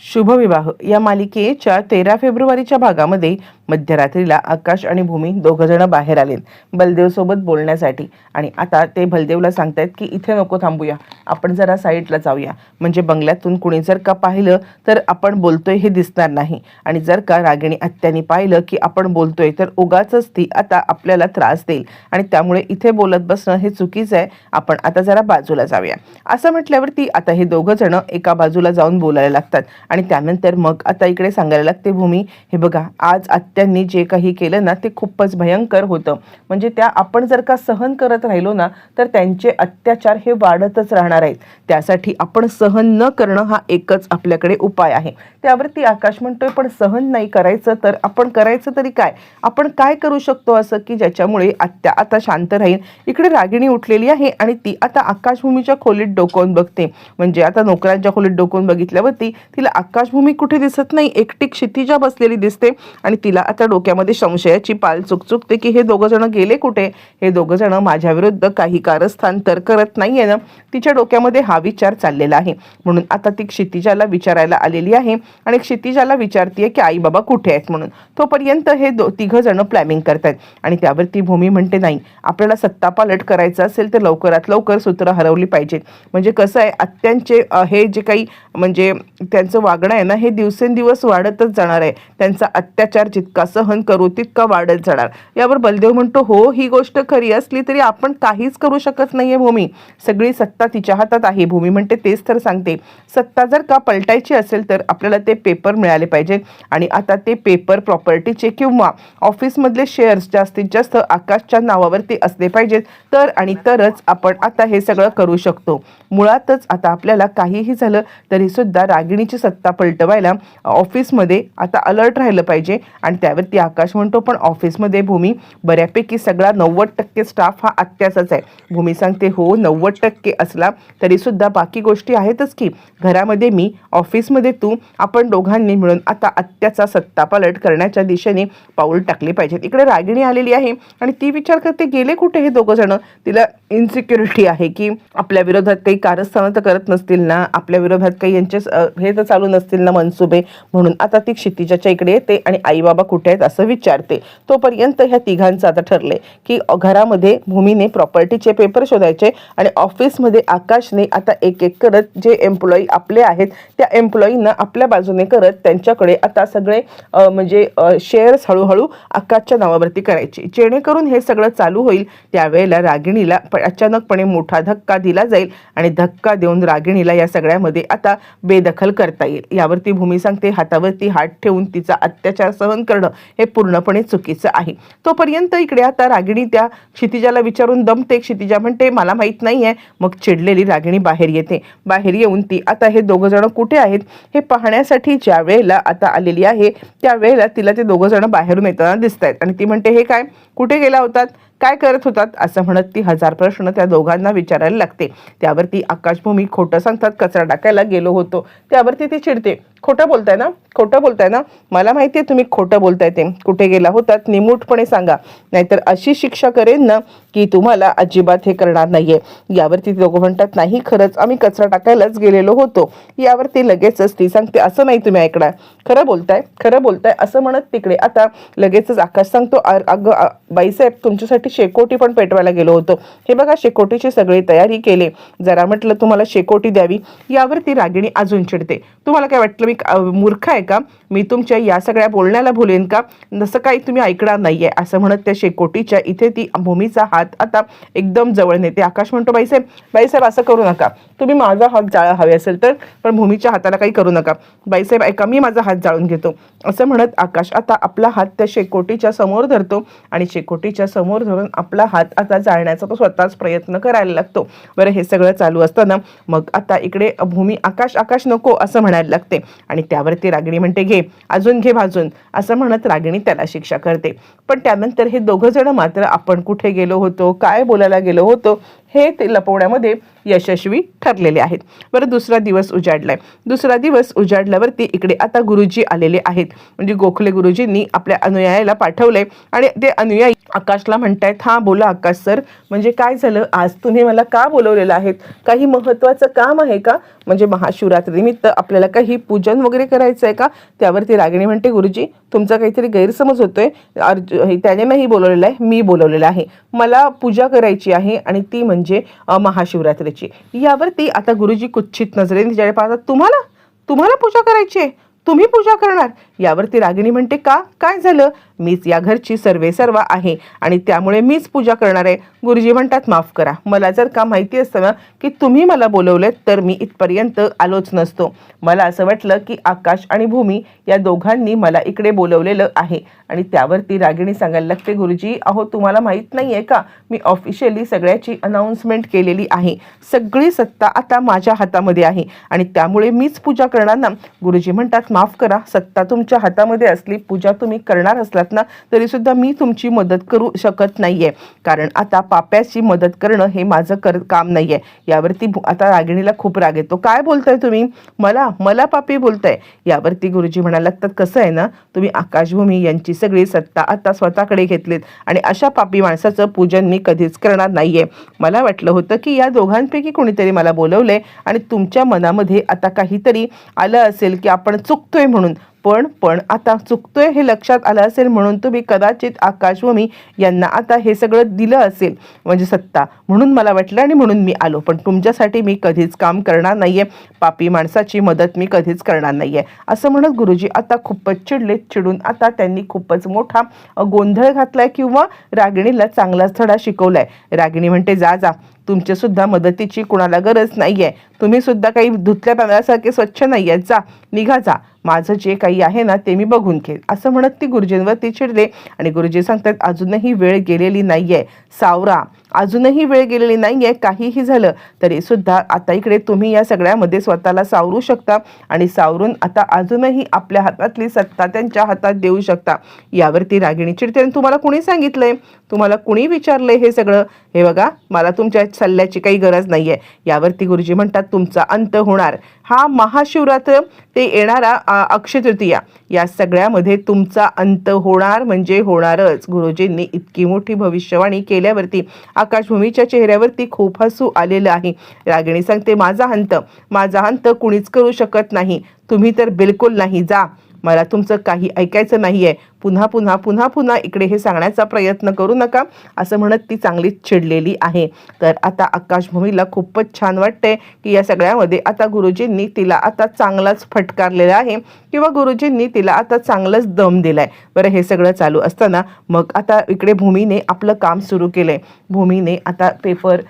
शुभविवाह या मालिकेच्या 13 फेब्रुवारीच्या भागामध्ये मध्यरात्रीला आकाश आणि भूमी दोघं जण बाहेर आले बलदेव सोबत बोलण्यासाठी. आणि आता ते बलदेवला सांगतायत की इथे नको थांबूया, आपण जरा साईडला जाऊया, म्हणजे बंगल्यातून कुणी जर का पाहिलं तर आपण बोलतोय हे दिसणार नाही. आणि जर का रागिणी आत्यानी पाहिलं की आपण बोलतोय तर उगाचच ती आता आपल्याला त्रास देईल आणि त्यामुळे इथे बोलत बसणं हे चुकीचं आहे, आपण आता जरा बाजूला जाऊया. असं म्हटल्यावरती आता हे दोघं जण एका बाजूला जाऊन बोलायला लागतात. आणि त्यानंतर मग आता इकडे सांगायला लागते भूमी, हे बघा आज आत्यांनी जे काही केलं ना ते खूपच भयंकर होतं. म्हणजे त्या आपण जर का सहन करत राहिलो ना तर त्यांचे अत्याचार हे वाढतच राहणार आहेत. त्यासाठी आपण सहन न करणं हा एकच आपल्याकडे उपाय आहे. त्यावरती आकाश म्हणतोय पण सहन नाही करायचं तर आपण करायचं तरी काय, आपण काय करू शकतो असं की ज्याच्यामुळे आत्या आता शांत राहील. इकडे रागिणी उठलेली आहे आणि ती आता आकाशभूमीच्या खोलीत डोकावून बघते. म्हणजे आता नोकरांच्या खोलीत डोकावून बघितल्यावरती तिला आकाशभूमी कुठे दिसत नाही, एकटी क्षितिजा बसलेली दिसते. आणि तिला आता डोक्यामध्ये संशयाची पाल चुकचुकते की हे दोघं जण गेले कुठे, हे दोघं जण माझ्या विरुद्ध काही कारस्थान तर करत नाहीये ना. तिच्या डोक्यामध्ये हा विचार चाललेला आहे. म्हणून आता ती क्षितिजाला विचारायला आलेली आहे आणि क्षितिजाला विचारतीये की आई बाबा कुठे आहेत म्हणून. तोपर्यंत हे तिघं जण प्लॅनिंग करतायत. आणि त्यावरती भूमी म्हणते नाही, आपल्याला सत्तापालट करायचं असेल तर लवकरात लवकर सूत्र हरवली पाहिजेत. म्हणजे कसं आहे, आत्यांचे हे जे काही म्हणजे त्यांचं वागणं आहे ना हे दिवसेंदिवस वाढतच जाणार आहे. त्यांचा अत्याचार जितका सहन करू तितका वाढत जाणार. यावर बलदेव म्हणतो हो ही गोष्ट खरी असली तरी आपण काहीच करू शकत नाहीये भूमी, सगळी सत्ता तिच्या हातात आहे. भूमी म्हणते तेच तर सांगते, सत्ता जर का पलटायची असेल तर आपल्याला ते पेपर मिळाले पाहिजेत. आणि आता ते पेपर प्रॉपर्टीचे किंवा ऑफिसमधले शेअर्स जास्तीत जास्त आकाशच्या नावावरती असले पाहिजेत, तर आणि तरच आपण आता हे सगळं करू शकतो. मुळातच आता आपल्याला काहीही झालं तरी सुद्धा रागिणीची सत्ता पलटवायला ऑफिसमध्ये आता अलर्ट राहिलं पाहिजे. आणि त्यावरती आकाश म्हणतो पण ऑफिसमध्ये भूमी बऱ्यापैकी सगळा 90% स्टाफ हा आत्याचाच आहे. भूमी सांगते हो 90% असला तरी सुद्धा बाकी गोष्टी आहेतच की, घरामध्ये मी, ऑफिसमध्ये तू, आपण दोघांनी मिळून आता आत्याचा सत्तापालट करण्याच्या दिशेने पाऊल टाकले पाहिजेत. इकडे रागिणी आलेली आहे आणि ती विचार करते गेले कुठे हे दोघं जण. तिला इन्सिक्युरिटी आहे की आपल्या विरोधात काही कारस्थानं तर करत नसतील ना, आपल्या विरोधात काही यांचे हे तर चालू नसतील ना मनसुबे. म्हणून आता ती क्षितिजाच्या इकडे येते आणि आई बाबा कुठे आहेत असं विचारते. तोपर्यंत ह्या तिघांचं आता ठरले की घरामध्ये भूमीने प्रॉपर्टीचे पेपर शोधायचे आणि ऑफिसमध्ये आकाशने आता एक एक करत जे एम्प्लॉई आपले आहेत त्या एम्प्लॉईंना आपल्या बाजूने करत त्यांच्याकडे आता सगळे म्हणजे शेअर्स हळूहळू आकाशच्या नावावरती करायचे, जेणेकरून हे सगळं चालू होईल. त्यावेळेला रागिणीला अचानकपणे मोठा धक्का दिला जाईल आणि धक्का देऊन रागिणीला या सगळ्यामध्ये आता बेदखल करता येईल. यावरती भूमी सांगते हातावरती हात ठेवून तिचा अत्याचार सहन करणं हे पूर्णपणे चुकीचं आहे. तोपर्यंत इकडे आता रागिणी त्या क्षितिजाला विचारून दमते. क्षितिजा म्हणते मला माहित नाहीये. मग चिडलेली रागिणी बाहेर येते. बाहेर येऊन ती आता हे दोघं जण कुठे आहेत हे पाहण्यासाठी ज्या वेळेला आता आलेली आहे त्यावेळेला तिला ते दोघं जण बाहेरून येताना दिसत आहेत. आणि ती म्हणते हे काय, कुठे गेला होतात, काय करत होतात असं म्हणत ती 1000 प्रश्न त्या दोघांना विचारायला लागते. त्यावरती आकाशभूमी खोटं सांगतात, कचरा टाकायला गेलो होतो. त्यावरती ती चिडते, खोटं बोलताय ना, खोटं बोलताय ना, मला माहिती आहे तुम्ही खोटं बोलताय ते, कुठे गेला होतात निमूटपणे सांगा, नाहीतर अशी शिक्षा करेन ना की तुम्हाला अजिबात हे करणार नाहीये. यावरती ते दोघं म्हणतात नाही खरंच आम्ही कचरा टाकायलाच गेलेलो होतो. यावरती लगेचच ती सांगते असं नाही तुम्ही ऐकणार, खरं बोलताय, खरं बोलताय असं म्हणत तिकडे आता लगेचच आकाश सांगतो अगं बाईसाहेब तुमच्यासाठी शेकोटी पण पेटवायला गेलो होतो, हे बघा शेकोटीची सगळी तयारी केली, जरा म्हटलं तुम्हाला शेकोटी द्यावी. यावरती रागिणी अजून चिडते, तुम्हाला काय वाटलं मी मूर्ख आहे का, मी तुमच्या या सगळ्या बोलण्याला भुलेन का, जसं काही तुम्ही ऐकणार नाहीये असं म्हणत त्या शेकोटीच्या इथे ती भूमीचा हात आता एकदम जवळ नेते. आकाश म्हणतो बाईसाहेब बाईसाहेब असं करू नका, तुम्ही माझा हात जाळा हवे असेल तर, पण भूमीच्या हाताला काही करू नका. बाईसाहेब ऐका मी माझा हात जाळून घेतो असं म्हणत आकाश आता आपला हात त्या शेकोटीच्या समोर धरतो आणि शेकोटीच्या समोर धरून आपला हात आता जाळण्याचा तो स्वतःच प्रयत्न करायला लागतो. बरं हे सगळं चालू असताना मग आता इकडे भूमी आकाश आकाश नको असं म्हणायला लागते. आणि त्यावरती रागिणी म्हणते घे अजून घे भाजून असं म्हणत रागिणी त्याला शिक्षा करते. पण त्यानंतर हे दोघं जण मात्र आपण कुठे गेलो होतो, काय बोलायला गेलो होतो हे ते लपवण्यामध्ये यशस्वी ठरलेले आहेत. बरं, दुसरा दिवस उजाडलाय. दुसरा दिवस उजाडल्यावरती इकडे आता गुरुजी आलेले आहेत. म्हणजे गोखले गुरुजींनी आपल्या अनुयायाला पाठवलंय आणि ते अनुयायी आकाशला म्हणतायत, हां बोला आकाश सर, म्हणजे काय झालं, आज तुम्ही मला का बोलवलेलं आहेत? काही महत्त्वाचं काम आहे का? म्हणजे महाशिवरात्री निमित्त आपल्याला काही पूजन वगैरे करायचं आहे का? त्यावरती रागिणी म्हणते, गुरुजी तुमचा काहीतरी गैरसमज होतोय. त्याने नाही बोलवलेलं आहे, मी बोलवलेलं आहे. मला पूजा करायची आहे आणि ती म्हणजे महाशिवरात्रीची. यावरती आता गुरुजी कुत्सित नजरेने तिच्याकडे पाहतात. तुम्हाला तुम्हाला पूजा करायची आहे? तुम्ही पूजा करणार? यावरती रागिणी म्हणते, का, काय झालं? मीच या घरची सर्वेसर्वा आहे आणि त्यामुळे मीच पूजा करणार आहे. गुरुजी म्हणतात, माफ करा, मला जर का माहिती असतं ना की तुम्ही मला बोलवलेत तर मी इथपर्यंत आलोच नसतो. मला असं वाटलं की आकाश आणि भूमी या दोघांनी मला इकडे बोलवलेलं आहे. आणि त्यावरती रागिणी सांगायला लागते, गुरुजी अहो तुम्हाला माहीत नाही आहे का, मी ऑफिशियली सगळ्याची अनाऊन्समेंट केलेली आहे. सगळी सत्ता आता माझ्या हातामध्ये आहे आणि त्यामुळे मीच पूजा करणार ना. गुरुजी म्हणतात, माफ करा, सत्ता तुमच्या हातामध्ये असली, पूजा तुम्ही करणार असलात ना तरी सुद्धा मी तुमची मदत करू शकत नाहीये, कारण आता पाप्याची मदत करणं हे माझं काम नाहीये. यावरती आता रागिणीला खूप राग येतो. काय बोलताय तुम्ही? मला मला पापी बोलताय? यावरती गुरुजी म्हणायला लागतात, कसं आहे ना, तुम्ही आकाशभूमी यांची सगळी सत्ता आता स्वतःकडे घेतलीत आणि अशा पापी माणसाचं पूजन मी कधीच करणार नाहीये. मला वाटलं होतं की या दोघांपैकी कोणीतरी मला बोलवलंय आणि तुमच्या मनामध्ये आता काहीतरी आलं असेल की आपण चुकतोय म्हणून, पण आता चुकतोय हे लक्षात आलं असेल म्हणून तुम्ही कदाचित आकाशभूमी यांना आता हे सगळं दिलं असेल, म्हणजे सत्ता, म्हणून मला वाटलं आणि म्हणून मी आलो. पण तुमच्यासाठी मी कधीच काम करणार नाहीये, पापी माणसाची मदत मी कधीच करणार नाहीये. असं म्हणत गुरुजी आता खूपच चिडले. चिडून आता त्यांनी खूपच मोठा गोंधळ घातलाय किंवा रागिणीला चांगलाच धडा शिकवलाय. रागिणी म्हणते, जा जा, तुमच्या सुद्धा मदतीची कुणाला गरज नाहीये. तुम्ही सुद्धा काही धुतल्या तांदळासारखे स्वच्छ नाहीये, जा, निघा, जा, माझं जे काही आहे ना ते मी बघून घेईन. असं म्हणत ती गुरुजींवरती चिडले आणि गुरुजी सांगतात, अजूनही वेळ गेलेली नाहीये सावरा, अजूनही वेळ गेलेली नाहीये. काहीही झालं तरी सुद्धा आता इकडे तुम्ही या सगळ्यामध्ये स्वतःला सावरू शकता आणि सावरून आता अजूनही आपल्या हातातली सत्ता त्यांच्या हातात देऊ शकता. यावरती रागिणी चिडते, आणि तुम्हाला कुणी सांगितलंय, तुम्हाला कुणी विचारलंय हे सगळं? हे बघा, मला तुमच्या सल्ल्याची काही गरज नाहीये. यावरती गुरुजी म्हणतात, तुमचा अंत होणार. हा महाशिवरात्र ते येणारा अक्षय तृतीया या सगळ्यामध्ये तुमचा अंत होणार म्हणजे होणारच. गुरुजींनी इतकी मोठी भविष्यवाणी केल्यावरती आकाशभूमीच्या चेहऱ्यावरती खूप हसू आलेलं आहे. रागिणी सांगते, माझा अंत कुणीच करू शकत नाही, तुम्ही तर बिलकुल नाही, जा, मला तुमचं काही ऐकायचं नाहीये. पुन्हा पुन्हा पुन्हा पुन्हा इकडे हे सांगण्याचा प्रयत्न करू नका. असं म्हणत ती चांगलीच चिडलेली आहे. तर आता आकाशभूमीला खूपच छान वाटतंय की या सगळ्यामध्ये आता गुरुजींनी तिला आता चांगलाच फटकारलेला आहे किंवा गुरुजींनी तिला आता चांगलंच दम दिलाय. बरं, हे सगळं चालू असताना मग आता इकडे भूमीने आपलं काम सुरू केलंय. भूमीने आता पेपर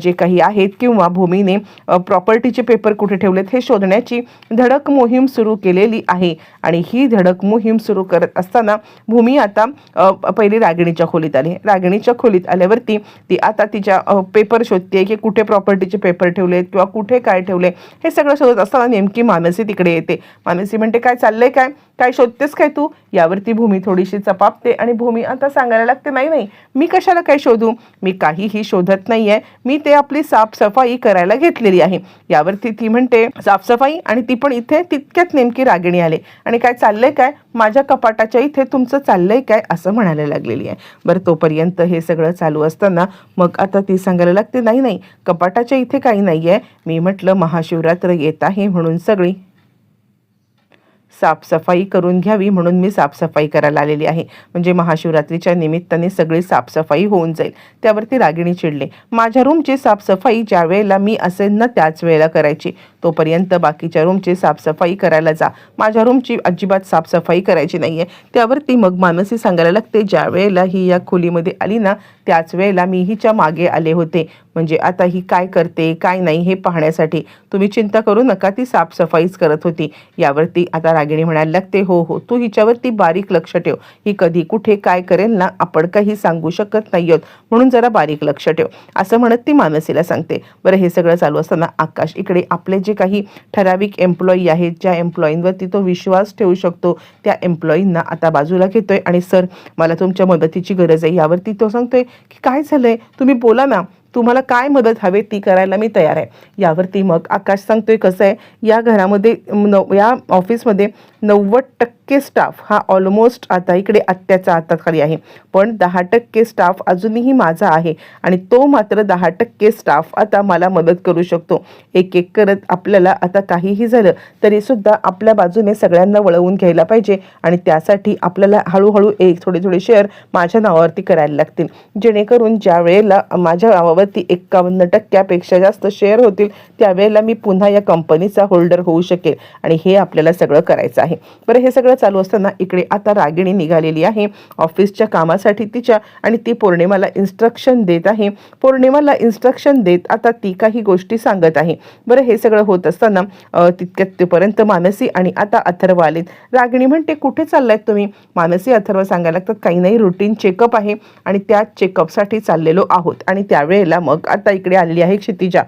जे काही आहेत किंवा भूमीने प्रॉपर्टीचे पेपर कुठे ठेवलेत हे शोधण्याची धडक मोहीम सुरू केलेली आहे. आणि ही धडक मोहीम सुरू करत असताना भूमी आता पहिली रागिणीच्या खोलीत आली. रागिणीच्या खोलीत आल्यावरती ती आता तिच्या पेपर शोधते की कुठे प्रॉपर्टीचे पेपर ठेवलेत किंवा कुठे काय ठेवले. हे सगळं शोधत असताना नेमकी मानसी तिकडे येते. मानसी म्हणते, काय चाललंय, काय शोधतेस काय तू? यावरती भूमी थोडीशी चपापते आणि भूमी आता सांगायला लागते, नाही, मी कशाला काय शोधू, मी काहीही शोधत नाहीये, मी ते आपली साफसफाई करायला घेतलेली आहे. यावरती ती म्हणते, साफसफाई? आणि ती पण इथे तितक्यात नेमकी रागिणी आले आणि काय चाललंय काय, माझ्या कपाटाच्या इथे तुमचं चाललंय काय, असं म्हणायला लागलेली आहे. बरं, तोपर्यंत हे सगळं चालू असताना मग आता ती सांगायला लागते, नाही, कपाटाच्या इथे काही नाहीये, मी म्हटलं महाशिवरात्र येत आहे म्हणून सगळी साफसफाई करून घ्यावी म्हणून मी साफसफाई करायला आलेली आहे. म्हणजे महाशिवरात्रीच्या निमित्ताने सगळी साफसफाई होऊन जाईल. त्यावरती रागिणी चिडले, माझ्या रूमची साफसफाई ज्या वेळेला मी असेल ना त्याच वेळेला करायची, तोपर्यंत बाकीच्या रूमची साफसफाई करायला जा, माझ्या रूमची अजिबात साफसफाई करायची नाहीये. त्यावरती मग मानसी सांगायला लागते, ज्या वेळेला ही या खोलीमध्ये आली ना त्याच वेळेला मी हिच्या मागे आले होते, म्हणजे आता ही काय करते काय नाही हे पाहण्यासाठी. तुम्ही चिंता करू नका, ती साफसफाईच करत होती. यावरती आता रागिणी म्हणायला लागते, हो, तू हिच्यावरती बारीक लक्ष ठेव, ही कधी कुठे काय करेल ना आपण काही सांगू शकत नाही आहोत, म्हणून जरा बारीक लक्ष ठेव, असं म्हणत ती मानसीला सांगते. बरं, हे सगळं चालू असताना आकाश इकडे आपले जे काही ठराविक एम्प्लॉई आहेत, ज्या एम्प्लॉईंवरती तो विश्वास ठेवू शकतो त्या एम्प्लॉईंना आता बाजूला घेतोय आणि सर मला तुमच्या मदतीची गरज आहे. यावरती तो सांगतोय की काय झालंय, तुम्ही बोला ना, तुम्हाला काय मदत हवी ती करायला मी तयार आहे. यावरती मग आकाश सांगतोय कसं आहे, या घरामध्ये या ऑफिसमध्ये 90% स्टाफ हा ऑलमोस्ट आता इकडे आत्याच्या हाताखाली आहे, पण 10% स्टाफ अजूनही माझा आहे आणि तो मात्र 10% स्टाफ आता मला मदत करू शकतो. एक एक करत आपल्याला आता काहीही झालं तरी सुद्धा आपल्या बाजूने सगळ्यांना वळवून घ्यायला पाहिजे आणि त्यासाठी आपल्याला हळूहळू थोडे थोडे शेअर माझ्या नावावरती करायला लागतील, जेणेकरून ज्या वेळेला माझ्या नावावरती 51% जास्त शेअर होतील त्यावेळेला मी पुन्हा या कंपनीचा होल्डर होऊ शकेल आणि हे आपल्याला सगळं करायचं आहे. बरं, हे सगळं चालू असताना इकडे आता रागिणी निघालेली आहे ऑफिसच्या कामासाठी तिच्या, आणि ती पौर्णिमाला इन्स्ट्रक्शन देत आहे. पौर्णिमाला इन्स्ट्रक्शन देत आता ती काही गोष्टी सांगत आहे. बरं, हे सगळं होत असताना तितक्यापर्यंत मानसी आणि आता अथर्व आलेत. रागिणी म्हणते कुठे चाललायत तुम्ही? मानसी अथर्व सांगायला लागतात काही नाही, रुटीन चेकअप आहे आणि त्या चेकअपसाठी चाललेलो आहोत. आणि त्यावेळेला मग आता इकडे आलेली आहे क्षितिजा.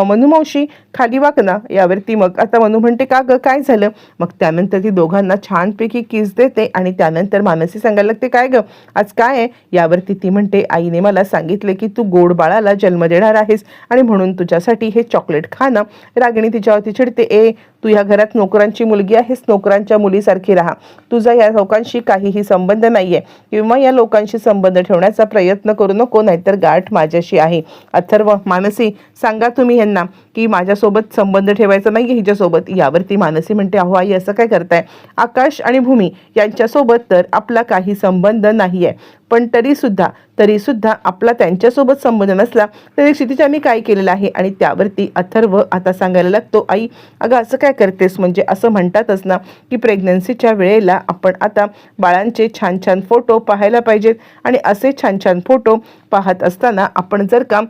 मनू मावशी खाली वाक ना. यावरती मग आता मनू म्हणते का ग काय झालं? मग त्यानंतर ती दोघांना छानपैकी किस देते आणि त्यानंतर मानसी सांगायला लागते काय ग आज काय आहे? यावरती ती म्हणते आईने मला सांगितले की तू गोड बाळाला जन्म देणार आहेस आणि म्हणून तुझ्यासाठी हे चॉकलेट खा ना. रागिणी तिच्यावरती चिडते, तू ह्या घरात नोकरांची मुलगी आहेस, नोकरांच्या मुलीसारखी राहा. तुझा या लोकांशी काहीही संबंध नाहीये किंवा या लोकांशी संबंध ठेवण्याचा प्रयत्न करू नको, नाहीतर गाठ माझ्याशी आहे. अथर्व, मानसी सांगा तुम्ही यांना की माझ्यासोबत संबंध ठेवायचा नाहीये हिच्यासोबत. यावरती मानसी म्हणते अहो आई असं काय करताय? आकाश आणि भूमी यांच्यासोबत तर आपला काही संबंध नाहीये, पण तरी सुद्धा आपला त्यांच्यासोबत संबंध नसला तरी क्षितिजाने काय केलेलं आहे. आणि त्यावरती अथर्व आता सांगायला लागतो आई अगं असं काय करतेस? म्हणजे असं म्हणतातच ना की प्रेग्नन्सीच्या वेळेला आपण आता बाळांचे छान छान फोटो पाहायला पाहिजेत आणि असे छान छान फोटो पाहत असताना आपण जर का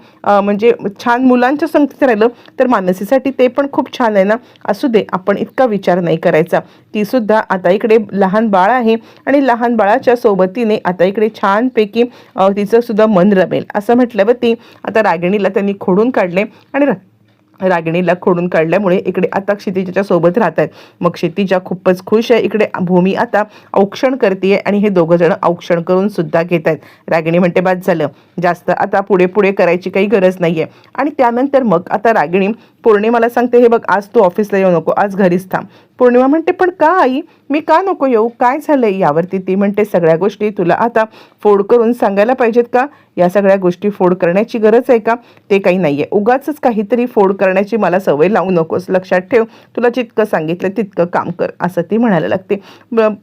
म्हणजे छान मुलांच्या संगतीत राहिलं तर मानसीसाठी ते पण खूप छान आहे ना. असू दे, आपण इतका विचार नाही करायचा. ती सुद्धा आता इकडे लहान बाळ आहे आणि लहान बाळाच्या सोबतीने आता इकडे छानपैकी तिचं सुद्धा मन रमेल असं म्हटल्यावरती आता रागिणीला त्यांनी खोडून काढले आणि रागिणीला खोडून काढल्यामुळे इकडे आता क्षितिजाच्या सोबत राहत आहेत. मग क्षितिजा खूपच खुश आहे. इकडे भूमी आता औक्षण करते आणि हे दोघं जण औक्षण करून सुद्धा घेत आहेत. रागिणी म्हणते बाद झालं, जास्त आता पुढे करायची काही गरज नाहीये. आणि त्यानंतर मग आता रागिणी पौर्णिमाला सांगते हे बघ आज तू ऑफिसला येऊ नको, आज घरीच थांब. पौर्णिमा म्हणते पण का आई, मी का नको येऊ, काय झालंय? यावरती ती म्हणते सगळ्या गोष्टी तुला आता फोड करून सांगायला पाहिजेत का? या सगळ्या गोष्टी फोड करण्याची गरज आहे का? ते काही नाहीये, उगाच काहीतरी फोड करण्याची मला सवय लावू नकोस. लक्षात ठेव, तुला जितकं सांगितलं तितकं काम कर असं ती म्हणायला लागते.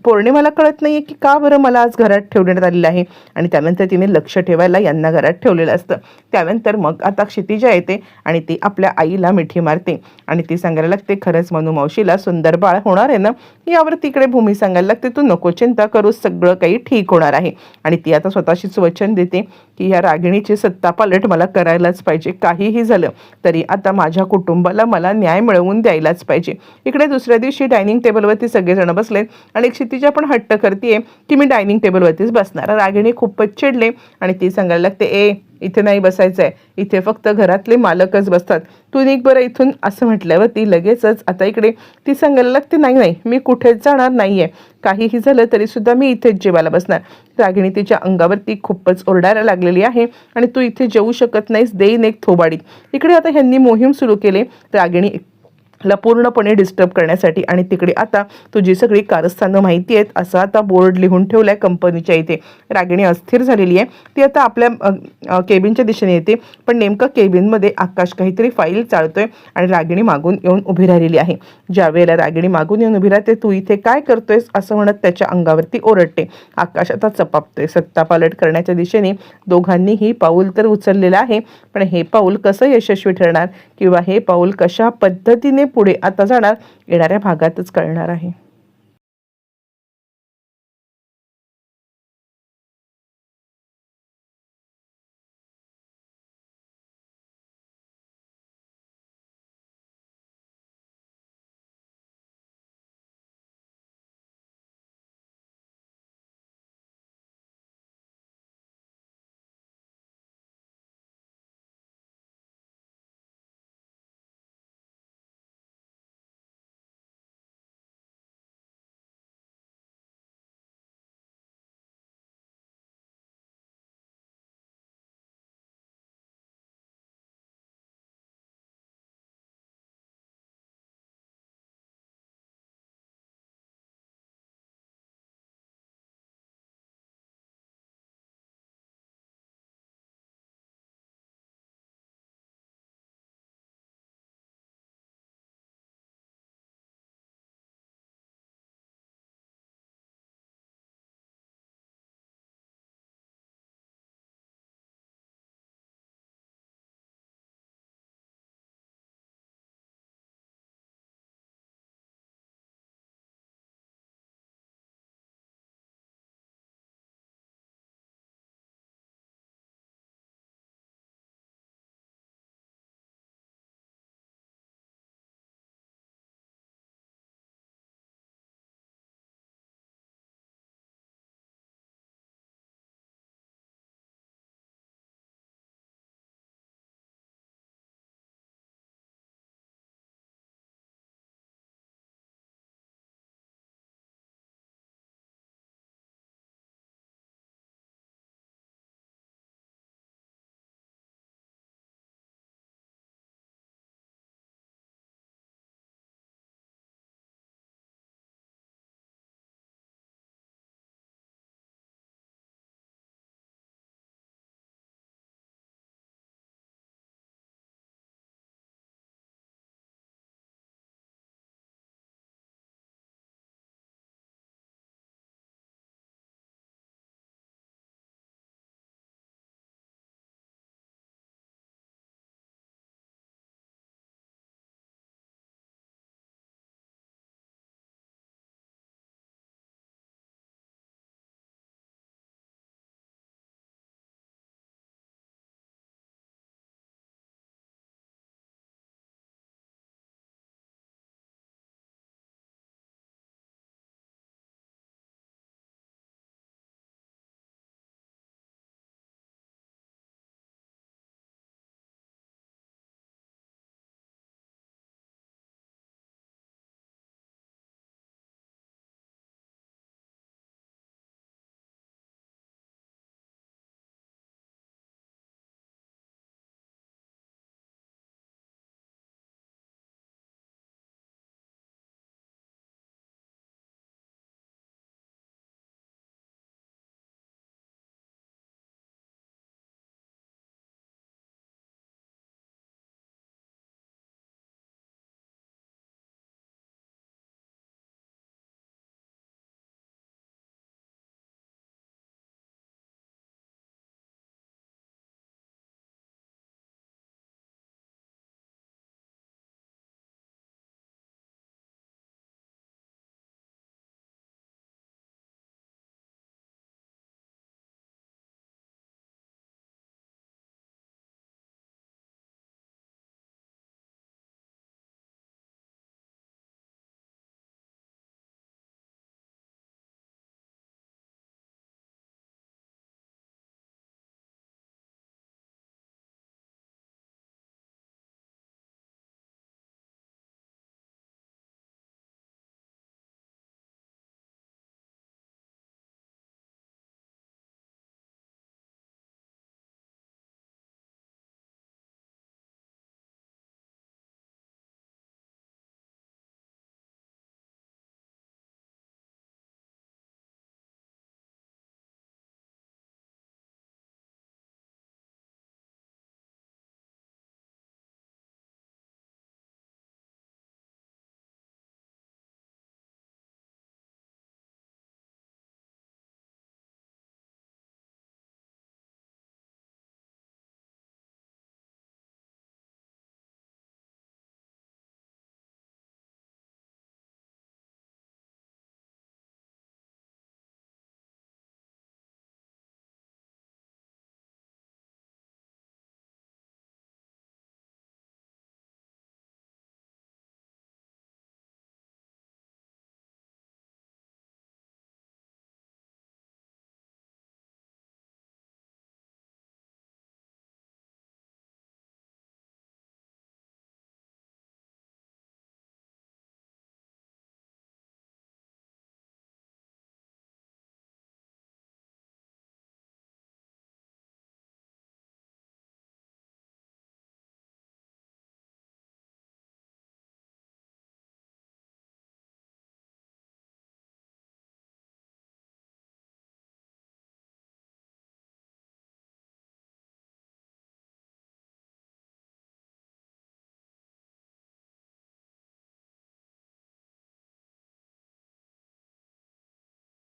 पौर्णिमाला कळत नाहीये की का बरं मला आज घरात ठेवण्यात आलेलं आहे आणि त्यानंतर तिने लक्ष ठेवायला यांना घरात ठेवलेलं असतं. त्यानंतर मग आता क्षितिजा येते आणि ती आपल्या आईला मिठी मारते आणि ती सांगायला लागते खरंच मनू मावशीला सुंदर बाळ होणार आहे ना. यावर तिकडे भूमी सांगायला लागते तू नको चिंता करू, सगळं काही ठीक होणार आहे. आणि ती आता स्वतःशीच वचन देते की ह्या रागिणीची सत्तापालट मला करायलाच पाहिजे, काहीही झालं तरी आता माझ्या कुटुंबाला मला न्याय मिळवून द्यायलाच पाहिजे. इकडे दुसऱ्या दिवशी डायनिंग टेबलवरती सगळेजण बसलेत आणि क्षितिजा पण हट्ट करते की मी डायनिंग टेबलवरतीच बसणार. रागिणी खूपच चिडले आणि ती सांगायला लागते इथे नाही बसायचं आहे, इथे फक्त घरातले मालकच बसतात, तू निघ बरं इथून असं म्हटल्यावर ती लगेचच आता इकडे ती सांगायला लागते नाही मी कुठेच जाणार नाहीये, काहीही झालं तरी सुद्धा मी इथेच जेवायला बसणार. रागिणी तिच्या अंगावरती खूपच ओरडायला लागलेली आहे आणि तू इथे जेवू शकत नाहीस, देईन एक थोबाडी. इकडे आता ह्यांनी मोहीम सुरू केली रागिणी ला पूर्णपणे डिस्टर्ब करण्यासाठी. आणि तिकडे आता तुझी सगळी कारस्थानं माहिती आहेत असं आता बोर्ड लिहून ठेवलाय कंपनीच्या इथे. रागिणी अस्थिर झालेली आहे. ती आता आपल्या केबिनच्या दिशेने येते, पण नेमकं केबिनमध्ये आकाश काहीतरी फाईल चाळतोय आणि रागिणी मागून येऊन उभी राहिलेली आहे. ज्या वेळेला रागिणी मागून येऊन उभी राहते तू इथे काय करतोयस असं म्हणत त्याच्या अंगावरती ओरडते. आकाश आता चपापतोय. सत्तापालट करण्याच्या दिशेने दोघांनीही पाऊल तर उचललेलं आहे, पण हे पाऊल कसं यशस्वी ठरणार किंवा हे पाऊल कशा पद्धतीने पुढे आता जाणार येणाऱ्या भागातच कळणार आहे.